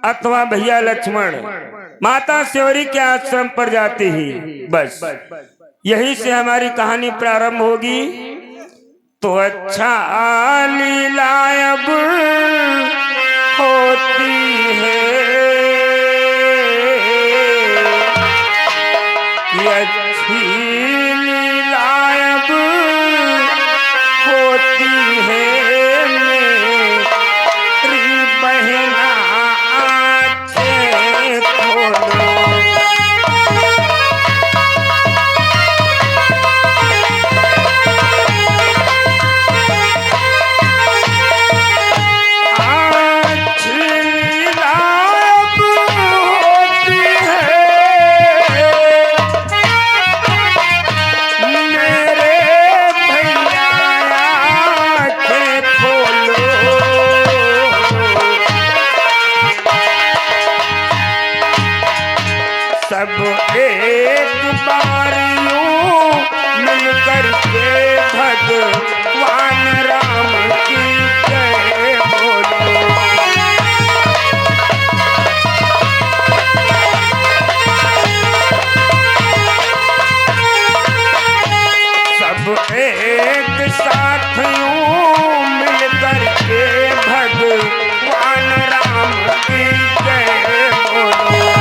अथवा भैया लक्ष्मण माता श्योरी के आश्रम पर जाते ही बस यही से हमारी कहानी प्रारंभ होगी। तो अच्छा लीला अब होती है कि अच्छी लीला अब होती है मेरी बहना आँखें खोलो। सब एक बार यूं मिलकर के भगवान राम की जय बोलो। सब एक साथ यूं मिलकर के भगवान राम की जय बोलो।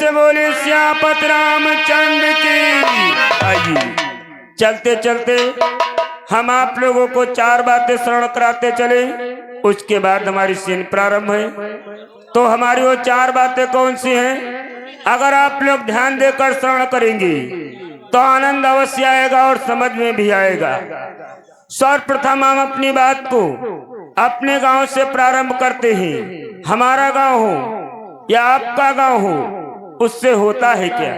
बोले श्यापत रामचंद्र की। आइए चलते चलते हम आप लोगों को 4 बातें श्रवण कराते चले, उसके बाद हमारी सीन प्रारंभ है। तो हमारी वो 4 बातें कौन सी हैं? अगर आप लोग ध्यान देकर श्रवण करेंगे तो आनंद अवश्य आएगा और समझ में भी आएगा। सर्वप्रथम हम अपनी बात को अपने गांव से प्रारंभ करते हैं। हमारा गांव हो या आपका गांव हो, उससे होता है क्या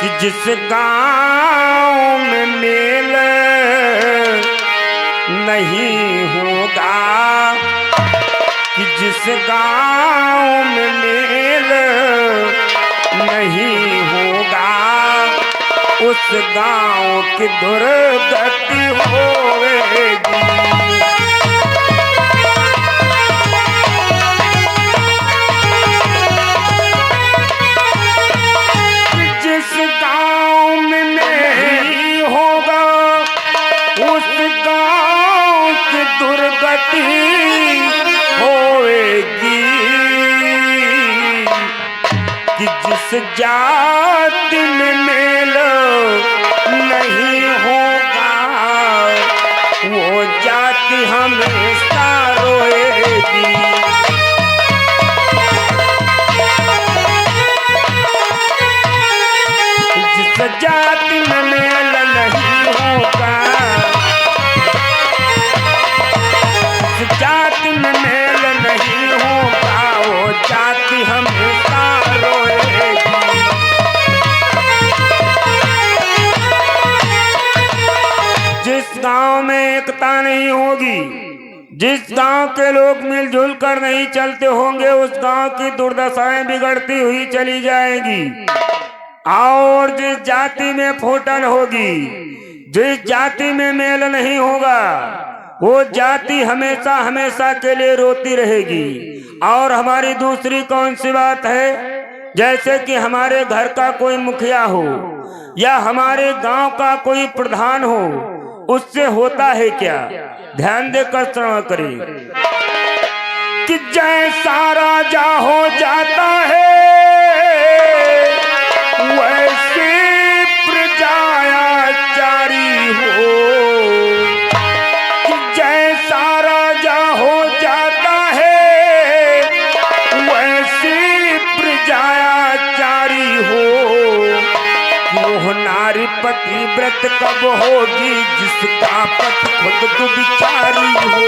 कि जिस गांव में मेल नहीं होगा, कि जिस गांव में मेल नहीं होगा उस गांव की दुर्गति होगी। जिस गांव में नहीं होगा उस गांव की दुर्गति होएगी। कि जिस जाति में मेल नहीं होगा वो जाति हमेशा रोएगी। जिस जाति में मेल नहीं होगा, जिस जाति में मेल नहीं होगा वो जाति हमेशा रोएगी। जिस गांव में एकता नहीं होगी, जिस गांव के लोग मिलजुल कर नहीं चलते होंगे, उस गांव की दुर्दशाएं बिगड़ती हुई चली जाएगी। और जिस जाति में फूटन होगी, जिस जाति में मेल नहीं होगा, वो जाति हमेशा हमेशा के लिए रोती रहेगी। और हमारी दूसरी कौन सी बात है? जैसे कि हमारे घर का कोई मुखिया हो या हमारे गांव का कोई प्रधान हो, उससे होता है क्या? ध्यान देकर श्रवण करें कि जैसा राजा हो जाता है वैसे प्रजायाचारी हो। कि जैसा राजा हो जाता है वैसे प्रजायाचारी हो। वो नारी पति व्रत कब होगी जिसका पति खुद दुर्विचारी हो।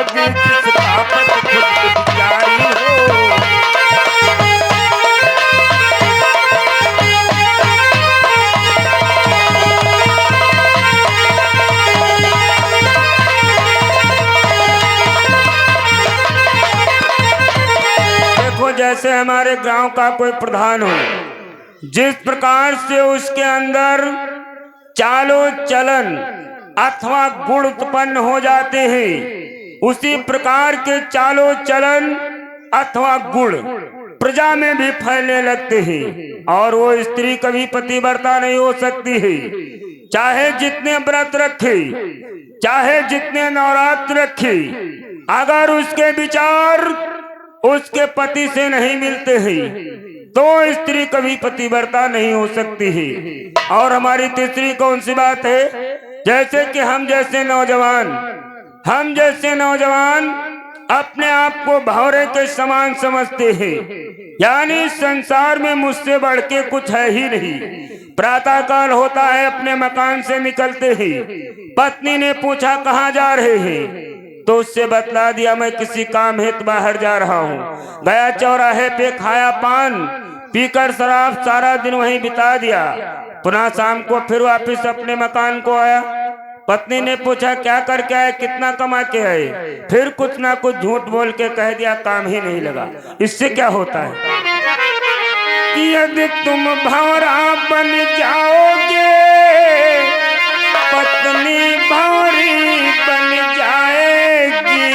होगी जिसका पति खुद जारी हो। देखो जैसे हमारे गांव का कोई प्रधान हो, जिस प्रकार से उसके अंदर चालो चलन अथवा गुण उत्पन्न हो जाते हैं, उसी प्रकार के चालो चलन अथवा गुण प्रजा में भी फैलने लगते हैं और वो स्त्री कभी पतिव्रता नहीं हो सकती है। चाहे जितने व्रत रखे, चाहे जितने नवरात्र रखे, अगर उसके विचार उसके पति से नहीं मिलते हैं तो स्त्री कभी पतिव्रता नहीं हो सकती है। और हमारी तीसरी कौन सी बात है, जैसे कि हम जैसे नौजवान अपने आप को भौरे के समान समझते हैं, यानी संसार में मुझसे बढ़ के कुछ है ही नहीं। प्रातः काल होता है, अपने मकान से निकलते ही पत्नी ने पूछा कहाँ जा रहे हैं, तो उससे बतला दिया मैं किसी काम हेतु बाहर जा रहा हूँ। गया चौराहे पे, खाया पान, पीकर शराब, सारा दिन वहीं बिता दिया। पुनः शाम को फिर वापस अपने मकान को आया। पत्नी ने पूछा क्या करके आए, कितना कमा के आए, फिर कुछ ना कुछ झूठ बोल के कह दिया काम ही नहीं लगा। इससे क्या होता है कि यदि तुम भंवरा बन जाओगे, पत्नी भंवरी बन जाएगी,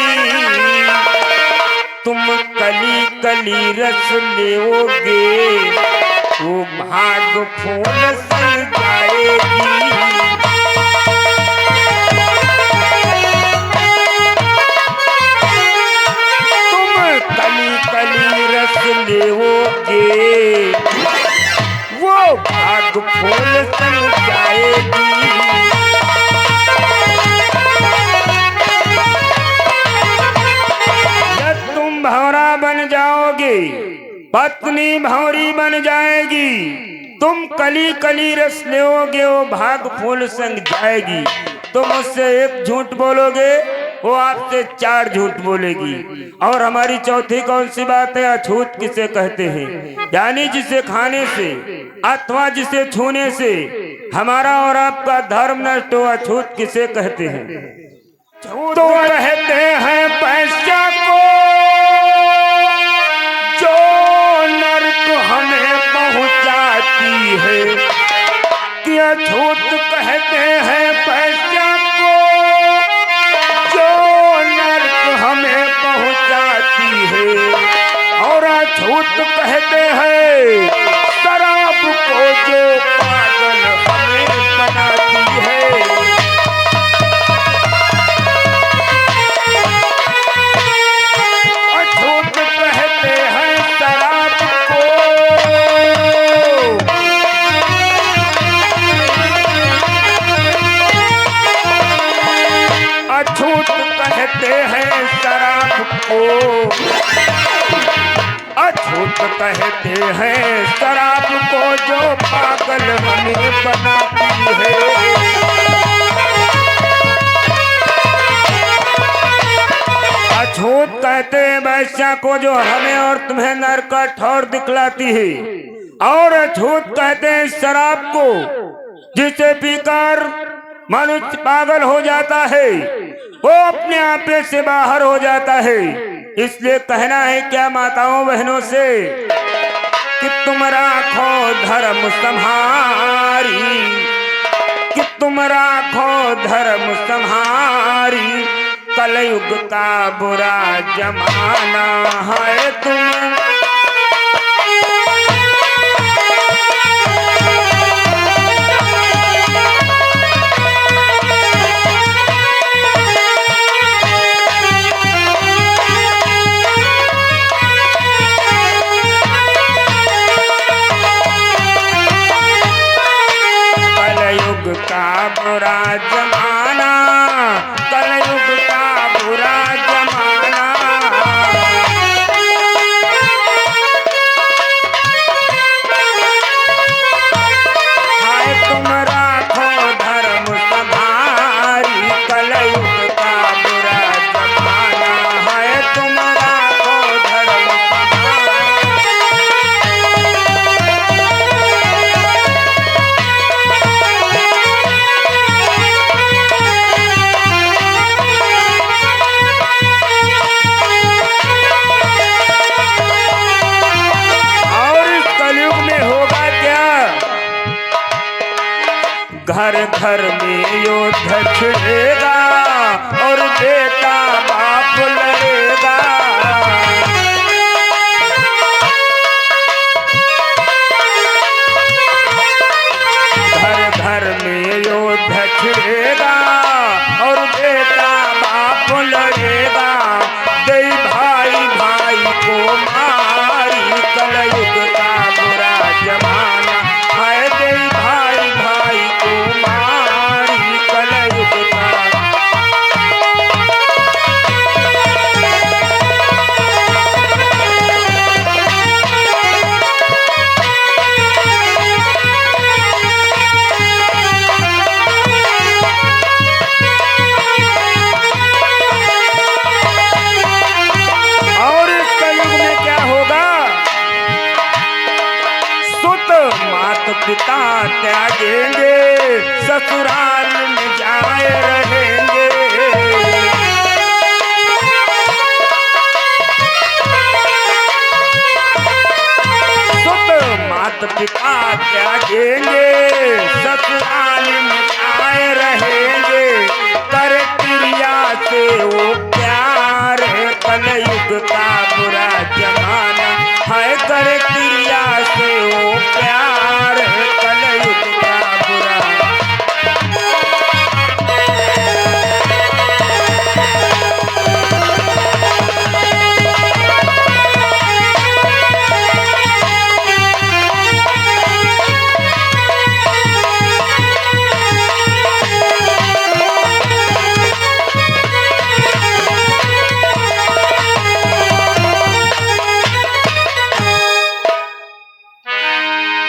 तुम कली कली रस लेओगे, वो भाग फूल सन जाएगी। कली रस लेओगे, वो भाग फूल सन जाएगी। जब तुम भंवरा बन जाओगे, पत्नी भंवरी बन जाएगी, तुम कली कली रस लेओगे, वो भाग फूल संग जाएगी। तुम उससे एक झूठ बोलोगे, वो आपसे 4 झूठ बोलेगी। और हमारी चौथी कौन सी बात है, अछूत किसे कहते हैं, यानी जिसे खाने से अथवा जिसे छूने से हमारा और आपका धर्म नष्ट हो, अछूत किसे कहते हैं। तो कहते हैं पैसा को जो नरक हमें पहुंचाती है, कि अछूत कहते हैं पैसा को हमें पहुंचाती है। और अछूत कहते हैं शराब को जो पागल हमें बनाती है। अछूत कहते हैं शराब को, अछूत कहते हैं शराब को, अछूत कहते हैं शराब को जो पागल हमें बनाती है। अछूत कहते हैं वैश्या को जो हमें और तुम्हें नरक का ठौर दिखलाती है। और अछूत कहते हैं शराब को जिसे पीकर मनुष्य पागल हो जाता है, वो अपने आपे से बाहर हो जाता है। इसलिए कहना है क्या माताओं बहनों से कि तुम राखो धर्म संहारी, कि तुम राखो धर्म संहारी, कलयुग का बुरा जमाना है तुम। का बुरा जमाना, कलयुग का बुरा जमाना, हाय तुम राखो धर्म संहारी, कलयुग का बुरा जमाना। घर घर में युद्ध छिड़ेगा और बेटा बाप लड़ेगा। घर घर में युद्ध छिड़ेगा और बेटा बाप लड़ेगा। दे भाई भाई को मारी कलयुग का बुरा जमाना है। दे भाई भाई को मारी कलयुग का। और इस कलयुग में क्या होगा? सुत मात पिता त्यागेंगे, ससुराल में जाए रहेंगे। सुत मात पिता त्यागेंगे, ससुराल में जाए रहेंगे। कर क्रिया से वो प्यार कलयुग